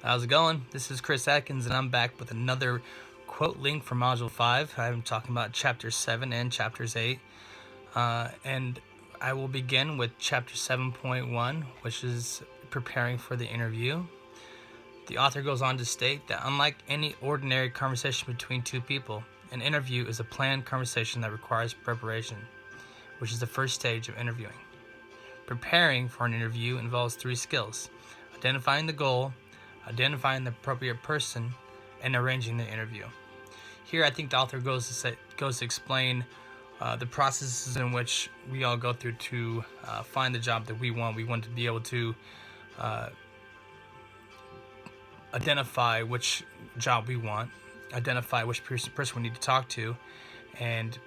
How's it going? This is Chris Adkins, and I'm back with another quote link for Module 5. I'm talking about Chapter 7 and Chapters 8. And I will begin with Chapter 7.1, which is preparing for the interview. The author goes on to state that unlike any ordinary conversation between two people, an interview is a planned conversation that requires preparation, which is the first stage of interviewing. Preparing for an interview involves three skills: identifying the goal, identifying the appropriate person, and arranging the interview. Here, I think the author goes to explain the processes in which we all go through to find the job that we want. We want to be able to identify which job we want, identify which person we need to talk to, and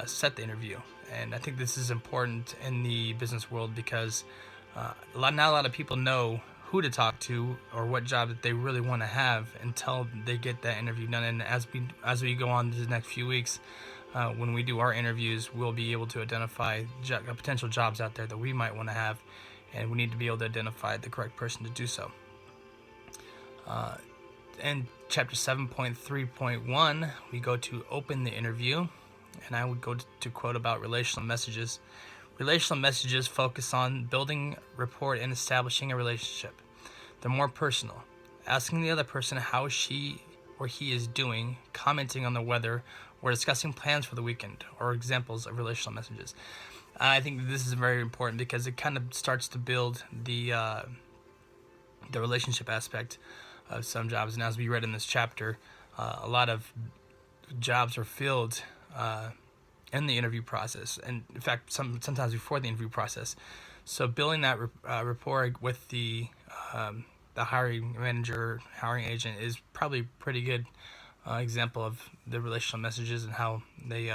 set the interview. And I think this is important in the business world because not a lot of people know who to talk to or what job that they really want to have until they get that interview done. And as we go on to the next few weeks, when we do our interviews, we'll be able to identify potential jobs out there that we might want to have, and we need to be able to identify the correct person to do so. In chapter 7.3.1, we go to open the interview, and I would go to quote about relational messages. Relational messages focus on building rapport and establishing a relationship. They're more personal, asking the other person how she or he is doing, commenting on the weather, or discussing plans for the weekend, or examples of relational messages. I think this is very important because it kind of starts to build the relationship aspect of some jobs. And as we read in this chapter, a lot of jobs are filled in the interview process, and in fact sometimes before the interview process. So building that rapport with the hiring manager, hiring agent is probably a pretty good example of the relational messages and how they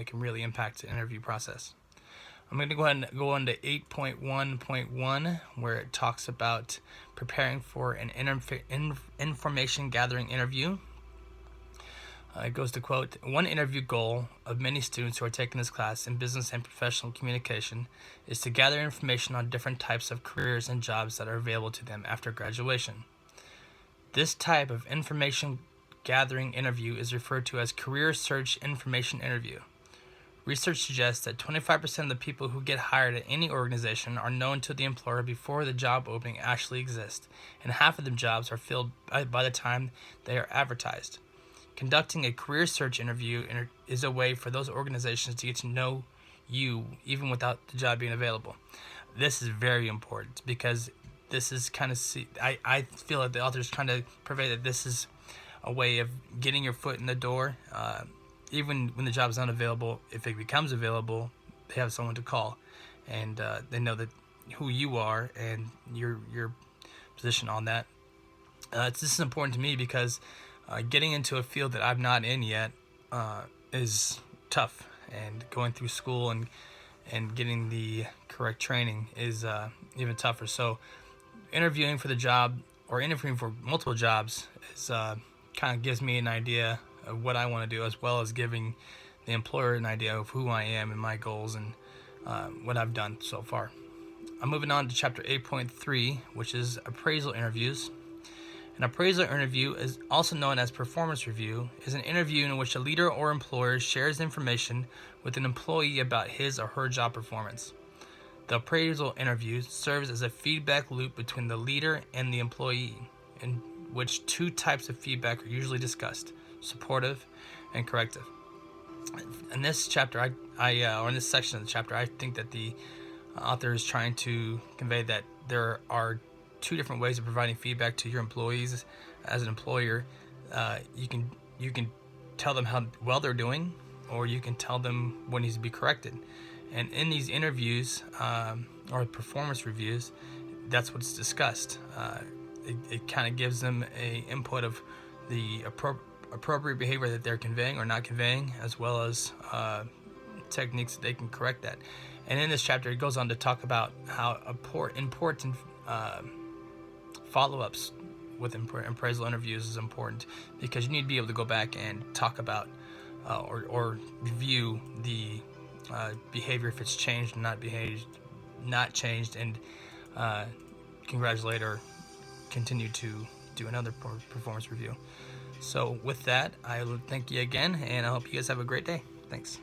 can really impact the interview process. I'm going to go ahead and go on to 8.1.1, where it talks about preparing for an information gathering interview. It goes to quote, "One interview goal of many students who are taking this class in business and professional communication is to gather information on different types of careers and jobs that are available to them after graduation. This type of information gathering interview is referred to as career search information interview. Research suggests that 25% of the people who get hired at any organization are known to the employer before the job opening actually exists, and half of the jobs are filled by the time they are advertised. Conducting a career search interview is a way for those organizations to get to know you even without the job being available." This is very important because this is kind of, I feel like the author is trying to convey that this is a way of getting your foot in the door. Even when the job is not available, if it becomes available, they have someone to call, and they know that who you are and your position on that. This is important to me because getting into a field that I'm not in yet is tough, and going through school and getting the correct training is even tougher. So interviewing for the job or interviewing for multiple jobs is kind of gives me an idea of what I want to do, as well as giving the employer an idea of who I am and my goals and what I've done so far. I'm moving on to chapter 8.3, which is appraisal interviews. An appraisal interview, is also known as performance review, is an interview in which a leader or employer shares information with an employee about his or her job performance. The appraisal interview serves as a feedback loop between the leader and the employee, in which two types of feedback are usually discussed: supportive and corrective. In this chapter, or in this section of the chapter, I think that the author is trying to convey that there are two different ways of providing feedback to your employees. As an employer, you can tell them how well they're doing, or you can tell them what needs to be corrected. And in these interviews or performance reviews, that's what's discussed. It kind of gives them a input of the appropriate behavior that they're conveying or not conveying, as well as techniques that they can correct that. And in this chapter, it goes on to talk about how important follow-ups with appraisal interviews is important, because you need to be able to go back and talk about or review the behavior, if it's changed or not changed, and congratulate or continue to do another performance review. So with that, I will thank you again, and I hope you guys have a great day. Thanks.